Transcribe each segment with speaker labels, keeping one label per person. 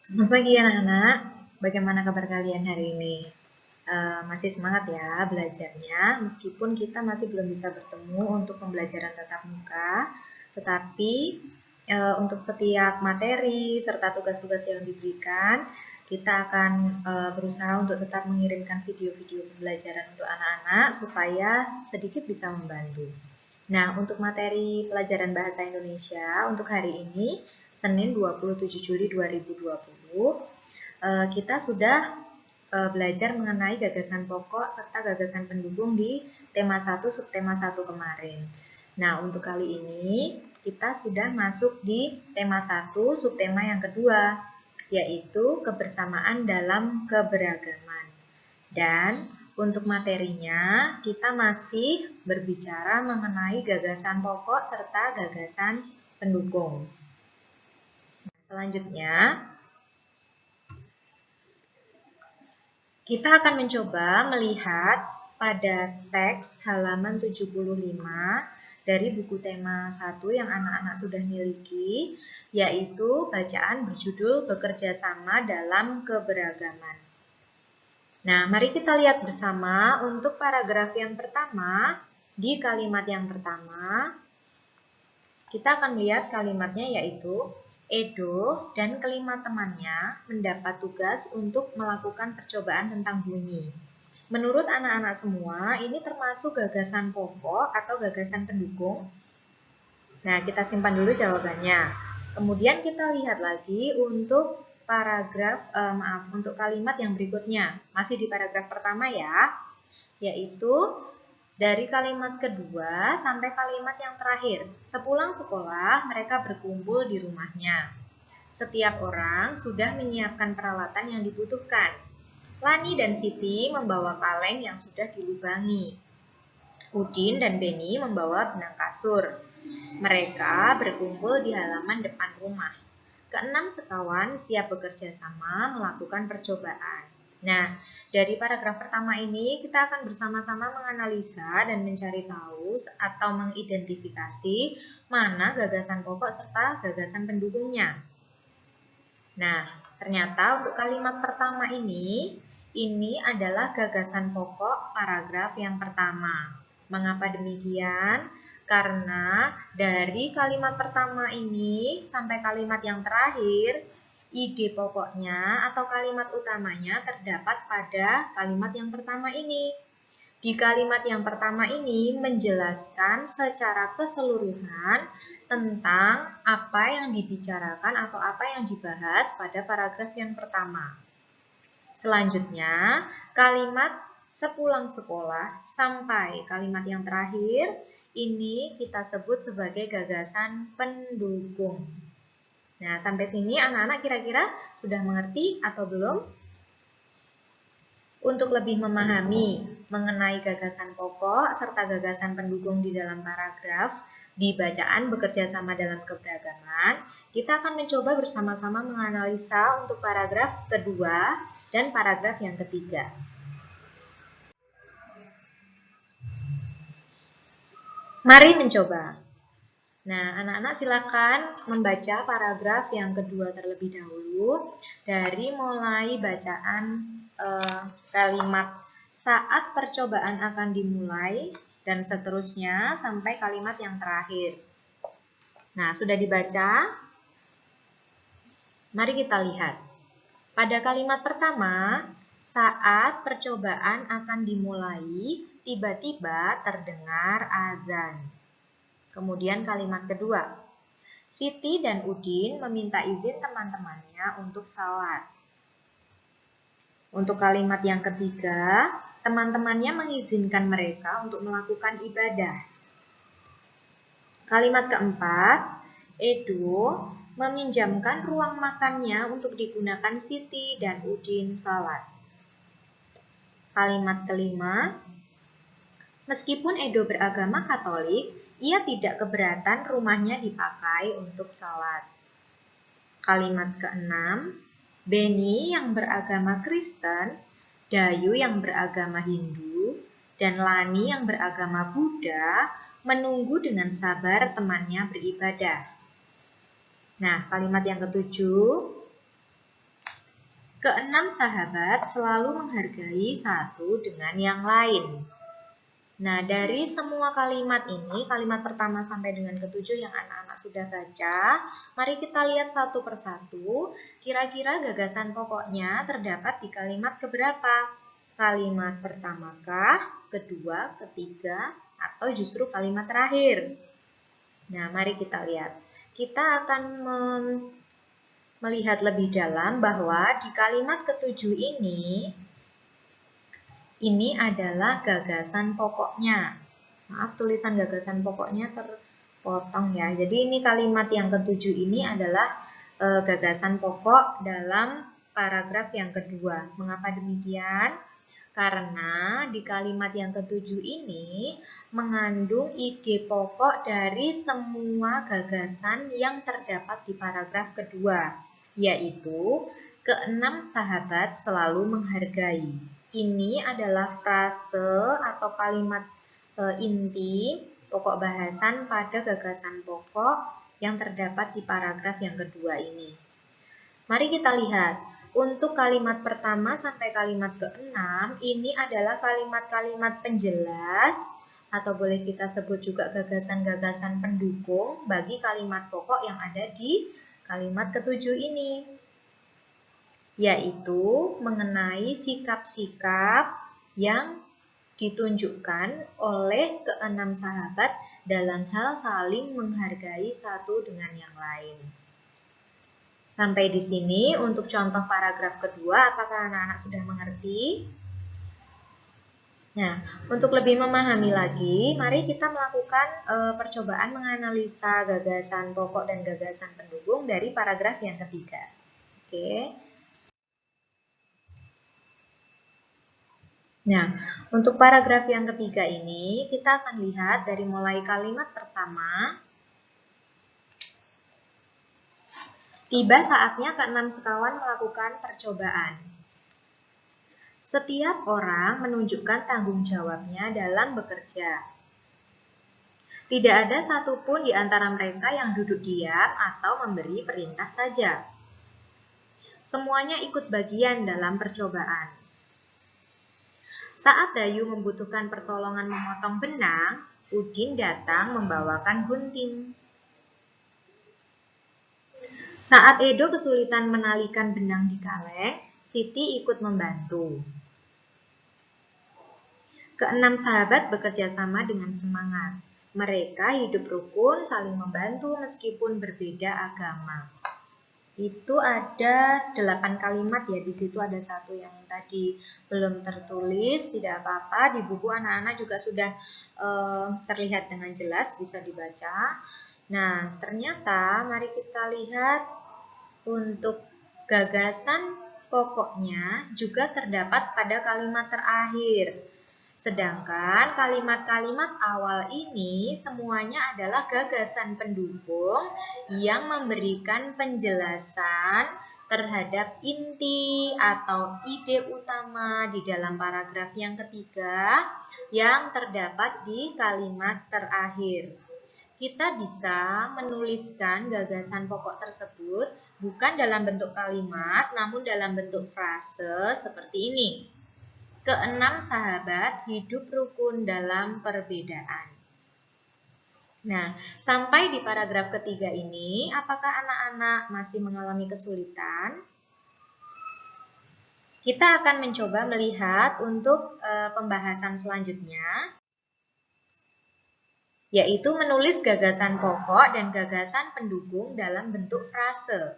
Speaker 1: Selamat pagi anak-anak, bagaimana kabar kalian hari ini? Masih semangat ya belajarnya, meskipun kita masih belum bisa bertemu untuk pembelajaran tatap muka, tetapi untuk setiap materi serta tugas-tugas yang diberikan, kita akan berusaha untuk tetap mengirimkan video-video pembelajaran untuk anak-anak supaya sedikit bisa membantu. Nah, untuk materi pelajaran bahasa Indonesia untuk hari ini, Senin 27 Juli 2020, kita sudah belajar mengenai gagasan pokok serta gagasan pendukung di tema 1 subtema 1 kemarin. Nah, untuk kali ini kita sudah masuk di tema 1 subtema yang kedua, yaitu kebersamaan dalam keberagaman. Dan untuk materinya, kita masih berbicara mengenai gagasan pokok serta gagasan pendukung. Selanjutnya, kita akan mencoba melihat pada teks halaman 75 dari buku tema 1 yang anak-anak sudah miliki, yaitu bacaan berjudul Bekerja Sama dalam Keberagaman. Nah, mari kita lihat bersama untuk paragraf yang pertama. Di kalimat yang pertama, kita akan melihat kalimatnya yaitu Edo dan kelima temannya mendapat tugas untuk melakukan percobaan tentang bunyi. Menurut anak-anak semua, ini termasuk gagasan pokok atau gagasan pendukung? Nah, kita simpan dulu jawabannya. Kemudian kita lihat lagi untuk untuk kalimat yang berikutnya. Masih di paragraf pertama ya, yaitu dari kalimat kedua sampai kalimat yang terakhir. Sepulang sekolah, mereka berkumpul di rumahnya. Setiap orang sudah menyiapkan peralatan yang dibutuhkan. Lani dan Siti membawa kaleng yang sudah dilubangi. Udin dan Beni membawa benang kasur. Mereka berkumpul di halaman depan rumah. Keenam sekawan siap bekerja sama melakukan percobaan. Nah, dari paragraf pertama ini kita akan bersama-sama menganalisa dan mencari tahu atau mengidentifikasi mana gagasan pokok serta gagasan pendukungnya. Nah, ternyata untuk kalimat pertama ini adalah gagasan pokok paragraf yang pertama. Mengapa demikian? Karena dari kalimat pertama ini sampai kalimat yang terakhir, ide pokoknya atau kalimat utamanya terdapat pada kalimat yang pertama ini. Di kalimat yang pertama ini menjelaskan secara keseluruhan tentang apa yang dibicarakan atau apa yang dibahas pada paragraf yang pertama. Selanjutnya, kalimat sepulang sekolah sampai kalimat yang terakhir ini kita sebut sebagai gagasan pendukung. Nah, sampai sini anak-anak kira-kira sudah mengerti atau belum? Untuk lebih memahami mengenai gagasan pokok serta gagasan pendukung di dalam paragraf di bacaan bekerja sama dalam keberagaman, kita akan mencoba bersama-sama menganalisa untuk paragraf kedua dan paragraf yang ketiga. Mari mencoba. Nah, anak-anak silakan membaca paragraf yang kedua terlebih dahulu dari mulai bacaan kalimat saat percobaan akan dimulai dan seterusnya sampai kalimat yang terakhir. Nah, sudah dibaca? Mari kita lihat. Pada kalimat pertama, saat percobaan akan dimulai, tiba-tiba terdengar azan. Kemudian kalimat kedua, Siti dan Udin meminta izin teman-temannya untuk salat. Untuk kalimat yang ketiga, teman-temannya mengizinkan mereka untuk melakukan ibadah. Kalimat keempat, Edo meminjamkan ruang makannya untuk digunakan Siti dan Udin salat. Kalimat kelima, meskipun Edo beragama Katolik, ia tidak keberatan rumahnya dipakai untuk salat. Kalimat keenam, Beni yang beragama Kristen, Dayu yang beragama Hindu, dan Lani yang beragama Buddha menunggu dengan sabar temannya beribadah. Nah, kalimat yang ketujuh, Keenam sahabat selalu menghargai satu dengan yang lain. Nah, dari semua kalimat ini, kalimat pertama sampai dengan ketujuh yang anak-anak sudah baca, mari kita lihat satu persatu, kira-kira gagasan pokoknya terdapat di kalimat keberapa? Kalimat pertamakah, kedua, ketiga, atau justru kalimat terakhir? Nah, mari kita lihat. Kita akan melihat lebih dalam bahwa di kalimat ketujuh ini adalah gagasan pokoknya. Maaf, tulisan gagasan pokoknya terpotong ya. Jadi ini kalimat yang ketujuh ini adalah gagasan pokok dalam paragraf yang kedua. Mengapa demikian? Karena di kalimat yang ketujuh ini mengandung ide pokok dari semua gagasan yang terdapat di paragraf kedua, yaitu keenam sahabat selalu menghargai. Ini adalah frase atau kalimat inti pokok bahasan pada gagasan pokok yang terdapat di paragraf yang kedua ini. Mari kita lihat. Untuk kalimat pertama sampai kalimat keenam, ini adalah kalimat-kalimat penjelas atau boleh kita sebut juga gagasan-gagasan pendukung bagi kalimat pokok yang ada di kalimat ketujuh ini, yaitu mengenai sikap-sikap yang ditunjukkan oleh keenam sahabat dalam hal saling menghargai satu dengan yang lain. Sampai di sini untuk contoh paragraf kedua, apakah anak-anak sudah mengerti? Nah, untuk lebih memahami lagi, mari kita melakukan percobaan menganalisa gagasan pokok dan gagasan pendukung dari paragraf yang ketiga. Oke. Nah, untuk paragraf yang ketiga ini, kita akan lihat dari mulai kalimat pertama. Tiba saatnya keenam sekawan melakukan percobaan. Setiap orang menunjukkan tanggung jawabnya dalam bekerja. Tidak ada satupun di antara mereka yang duduk diam atau memberi perintah saja. Semuanya ikut bagian dalam percobaan. Saat Dayu membutuhkan pertolongan memotong benang, Udin datang membawakan gunting. Saat Edo kesulitan menalikan benang di kaleng, Siti ikut membantu. Keenam sahabat bekerja sama dengan semangat. Mereka hidup rukun, saling membantu meskipun berbeda agama. Itu ada 8 kalimat ya, di situ ada satu yang tadi belum tertulis, tidak apa-apa, di buku anak-anak juga sudah terlihat dengan jelas, bisa dibaca. Nah, ternyata mari kita lihat untuk gagasan pokoknya juga terdapat pada kalimat terakhir. Sedangkan kalimat-kalimat awal ini semuanya adalah gagasan pendukung yang memberikan penjelasan terhadap inti atau ide utama di dalam paragraf yang ketiga yang terdapat di kalimat terakhir. Kita bisa menuliskan gagasan pokok tersebut bukan dalam bentuk kalimat, namun dalam bentuk frase seperti ini. Keenam sahabat hidup rukun dalam perbedaan. Nah, sampai di paragraf ketiga ini, apakah anak-anak masih mengalami kesulitan? Kita akan mencoba melihat untuk pembahasan selanjutnya, yaitu menulis gagasan pokok dan gagasan pendukung dalam bentuk frase.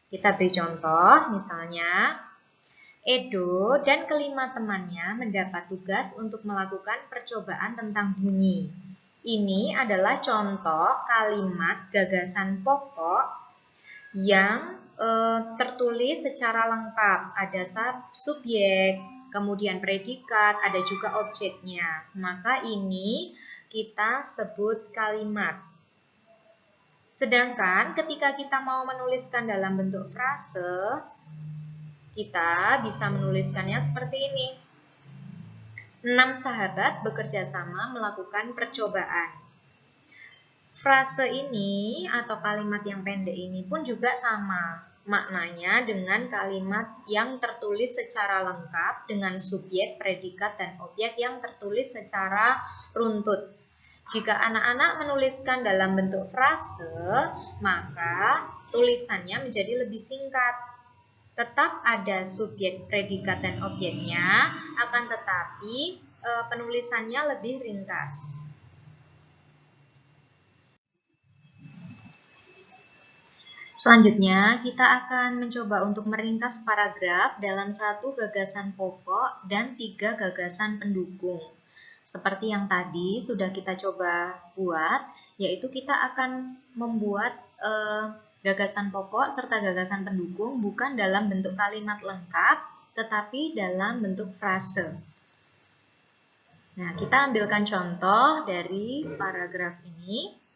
Speaker 1: Kita beri contoh, misalnya, Edo dan kelima temannya mendapat tugas untuk melakukan percobaan tentang bunyi. Ini adalah contoh kalimat gagasan pokok yang tertulis secara lengkap. Ada subjek, kemudian predikat, ada juga objeknya. Maka ini kita sebut kalimat. Sedangkan ketika kita mau menuliskan dalam bentuk frase, kita bisa menuliskannya seperti ini. 6 sahabat bekerja sama melakukan percobaan. Frase ini atau kalimat yang pendek ini pun juga sama. maknanya dengan kalimat yang tertulis secara lengkap dengan subjek, predikat, dan objek yang tertulis secara runtut. Jika anak-anak menuliskan dalam bentuk frase, maka tulisannya menjadi lebih singkat. Tetap ada subjek, predikat, dan objeknya, akan tetapi penulisannya lebih ringkas. Selanjutnya, kita akan mencoba untuk meringkas paragraf dalam 1 gagasan pokok dan 3 gagasan pendukung. Seperti yang tadi sudah kita coba buat, yaitu kita akan membuat gagasan pokok serta gagasan pendukung bukan dalam bentuk kalimat lengkap, tetapi dalam bentuk frase. Nah, kita ambilkan contoh dari paragraf ini.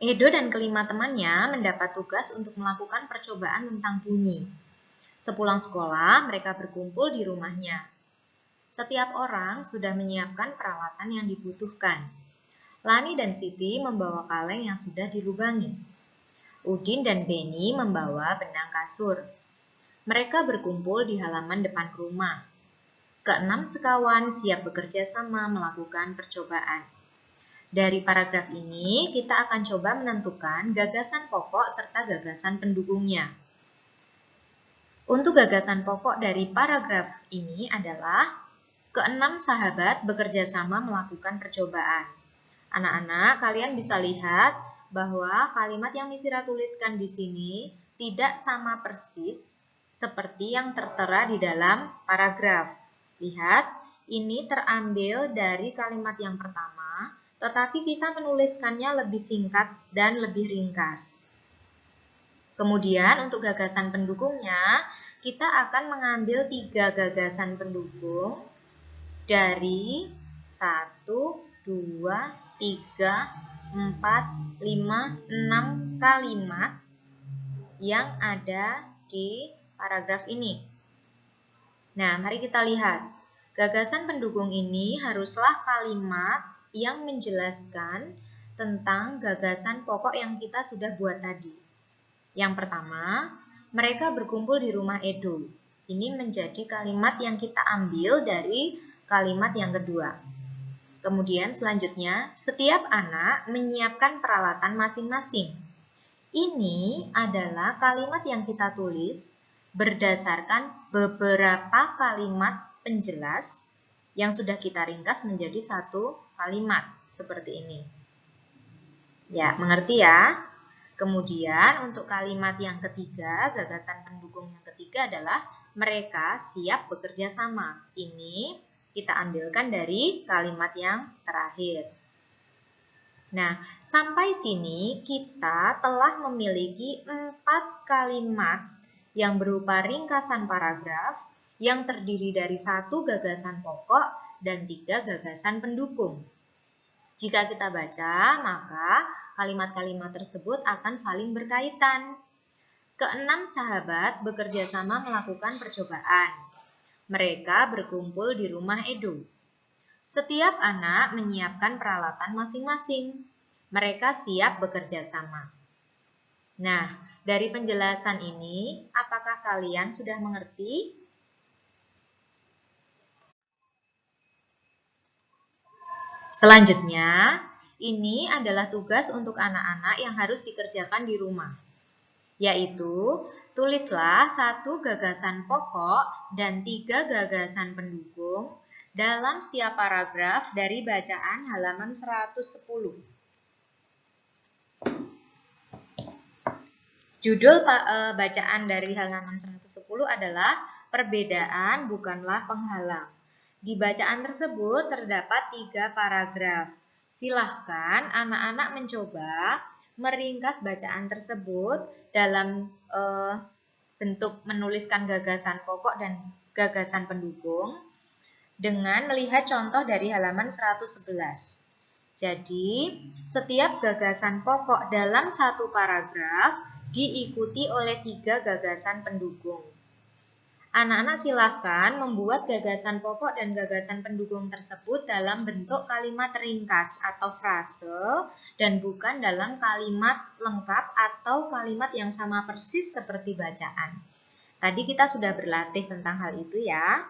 Speaker 1: Edo dan kelima temannya mendapat tugas untuk melakukan percobaan tentang bunyi. Sepulang sekolah, mereka berkumpul di rumahnya. Setiap orang sudah menyiapkan peralatan yang dibutuhkan. Lani dan Siti membawa kaleng yang sudah dilubangi. Udin dan Beni membawa benang kasur. Mereka berkumpul di halaman depan rumah. Keenam sekawan siap bekerja sama melakukan percobaan. Dari paragraf ini, kita akan coba menentukan gagasan pokok serta gagasan pendukungnya. Untuk gagasan pokok dari paragraf ini adalah keenam sahabat bekerja sama melakukan percobaan. Anak-anak, kalian bisa lihat bahwa kalimat yang Miss Ira tuliskan di sini tidak sama persis seperti yang tertera di dalam paragraf. Lihat, ini terambil dari kalimat yang pertama, tetapi kita menuliskannya lebih singkat dan lebih ringkas. Kemudian untuk gagasan pendukungnya, kita akan mengambil 3 gagasan pendukung dari 1, 2, 3, 4, 5, 6 kalimat yang ada di paragraf ini. Nah, mari kita lihat. Gagasan pendukung ini haruslah kalimat yang menjelaskan tentang gagasan pokok yang kita sudah buat tadi. Yang pertama, mereka berkumpul di rumah Edo. Ini menjadi kalimat yang kita ambil dari kalimat yang kedua. Kemudian selanjutnya, setiap anak menyiapkan peralatan masing-masing. Ini adalah kalimat yang kita tulis berdasarkan beberapa kalimat penjelas yang sudah kita ringkas menjadi satu kalimat seperti ini. Ya, mengerti ya? Kemudian untuk kalimat yang ketiga, gagasan pendukung yang ketiga adalah mereka siap bekerja sama. Ini kita ambilkan dari kalimat yang terakhir. Nah, sampai sini kita telah memiliki 4 kalimat yang berupa ringkasan paragraf yang terdiri dari 1 gagasan pokok dan 3 gagasan pendukung. Jika kita baca, maka kalimat-kalimat tersebut akan saling berkaitan. Keenam sahabat bekerja sama melakukan percobaan. Mereka berkumpul di rumah Edo. Setiap anak menyiapkan peralatan masing-masing. Mereka siap bekerja sama. Nah, dari penjelasan ini, apakah kalian sudah mengerti? Selanjutnya, ini adalah tugas untuk anak-anak yang harus dikerjakan di rumah, yaitu tulislah 1 gagasan pokok dan 3 gagasan pendukung dalam setiap paragraf dari bacaan halaman 110. Judul bacaan dari halaman 110 adalah Perbedaan Bukanlah Penghalang. Di bacaan tersebut terdapat 3 paragraf. Silahkan anak-anak mencoba meringkas bacaan tersebut dalam bentuk menuliskan gagasan pokok dan gagasan pendukung dengan melihat contoh dari halaman 111. Jadi, setiap gagasan pokok dalam 1 paragraf diikuti oleh 3 gagasan pendukung. Anak-anak silahkan membuat gagasan pokok dan gagasan pendukung tersebut dalam bentuk kalimat ringkas atau frase dan bukan dalam kalimat lengkap atau kalimat yang sama persis seperti bacaan. Tadi kita sudah berlatih tentang hal itu ya.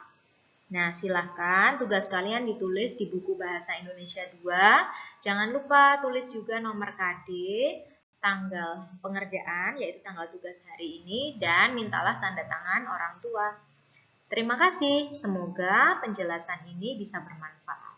Speaker 1: Nah, silahkan tugas kalian ditulis di buku Bahasa Indonesia 2. Jangan lupa tulis juga nomor KD, tanggal pengerjaan, yaitu tanggal tugas hari ini, dan mintalah tanda tangan orang tua. Terima kasih, semoga penjelasan ini bisa bermanfaat.